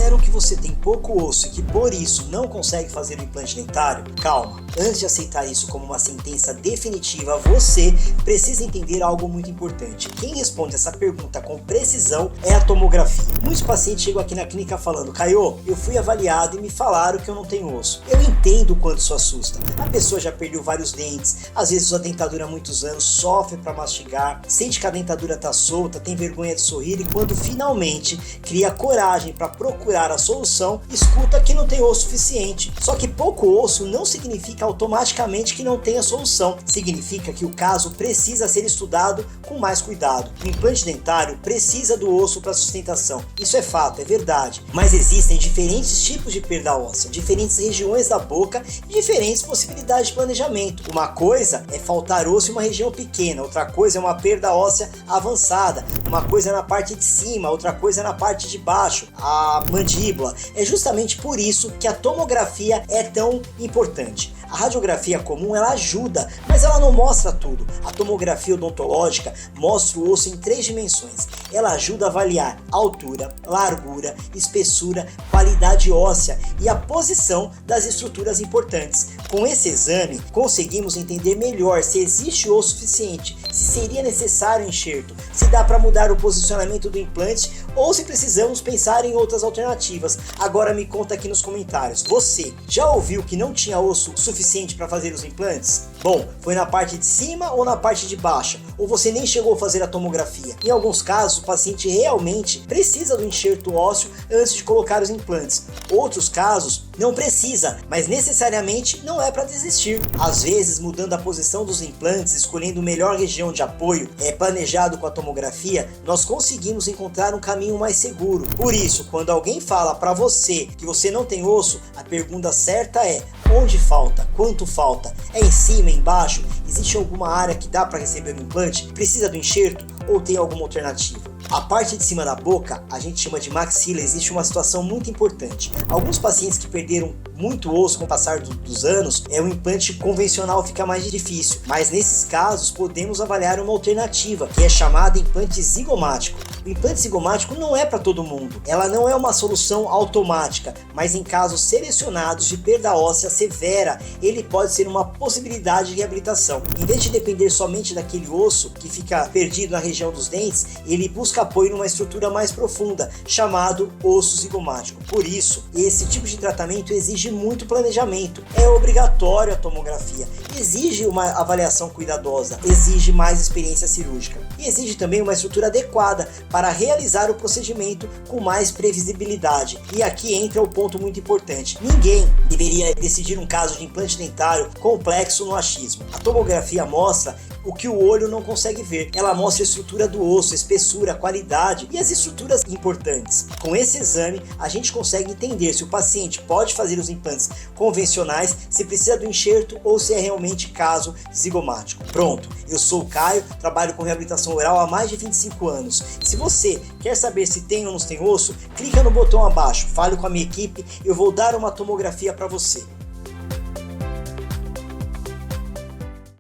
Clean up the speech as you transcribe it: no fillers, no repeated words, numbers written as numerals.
disseram que você tem pouco osso e que por isso não consegue fazer o implante dentário? Calma, antes de aceitar isso como uma sentença definitiva, você precisa entender algo muito importante. Quem responde essa pergunta com precisão é a tomografia. Muitos pacientes chegam aqui na clínica falando: Caio, eu fui avaliado e me falaram que eu não tenho osso. Eu entendo o quanto isso assusta. A pessoa já perdeu vários dentes, às vezes usa dentadura há muitos anos, sofre para mastigar, sente que a dentadura está solta, tem vergonha de sorrir e quando finalmente cria coragem para procurar a solução, escuta que não tem osso suficiente. Só que pouco osso não significa automaticamente que não tenha solução. Significa que o caso precisa ser estudado com mais cuidado. O implante dentário precisa do osso para sustentação. Isso é fato, é verdade. Mas existem diferentes tipos de perda óssea, diferentes regiões da boca e diferentes possibilidades de planejamento. Uma coisa é faltar osso em uma região pequena, outra coisa é uma perda óssea avançada, uma coisa é na parte de cima, outra coisa é na parte de baixo, a mandíbula. É justamente por isso que a tomografia é tão importante. A radiografia comum ela ajuda, mas ela não mostra tudo. A tomografia odontológica mostra o osso em 3 dimensões. Ela ajuda a avaliar altura, largura, espessura, qualidade óssea e a posição das estruturas importantes. Com esse exame, conseguimos entender melhor se existe osso suficiente, se seria necessário enxerto, se dá para mudar o posicionamento do implante ou se precisamos pensar em outras alternativas. Agora me conta aqui nos comentários, você já ouviu que não tinha osso suficiente para fazer os implantes? Bom, foi na parte de cima ou na parte de baixo? Ou você nem chegou a fazer a tomografia? Em alguns casos, o paciente realmente precisa do enxerto ósseo antes de colocar os implantes. Outros casos, não precisa, mas necessariamente não é para desistir. Às vezes, mudando a posição dos implantes, escolhendo a melhor região de apoio, planejado com a tomografia, nós conseguimos encontrar um caminho mais seguro. Por isso, quando alguém fala para você que você não tem osso, a pergunta certa é: onde falta? Quanto falta? É em cima, é embaixo? Existe alguma área que dá para receber o implante? Precisa do enxerto? Ou tem alguma alternativa? A parte de cima da boca, a gente chama de maxila, existe uma situação muito importante. Alguns pacientes que perderam muito osso com o passar dos anos, o implante convencional fica mais difícil. Mas nesses casos, podemos avaliar uma alternativa, que é chamada implante zigomático. O implante zigomático não é para todo mundo. Ela não é uma solução automática, mas em casos selecionados de perda óssea severa, ele pode ser uma possibilidade de reabilitação. Em vez de depender somente daquele osso que fica perdido na região dos dentes, ele busca apoio numa estrutura mais profunda, chamado osso zigomático. Por isso, esse tipo de tratamento exige muito planejamento. É obrigatório a tomografia, exige uma avaliação cuidadosa, exige mais experiência cirúrgica e exige também uma estrutura adequada para realizar o procedimento com mais previsibilidade. E aqui entra o ponto muito importante: ninguém deveria decidir um caso de implante dentário complexo no achismo. A tomografia mostra o que o olho não consegue ver. Ela mostra a estrutura do osso, a espessura, a qualidade e as estruturas importantes. Com esse exame, a gente consegue entender se o paciente pode fazer os implantes convencionais, se precisa do enxerto ou se é realmente caso zigomático. Pronto, eu sou o Caio, trabalho com reabilitação oral há mais de 25 anos. Se você quer saber se tem ou não tem osso, clica no botão abaixo, fale com a minha equipe, eu vou dar uma tomografia para você.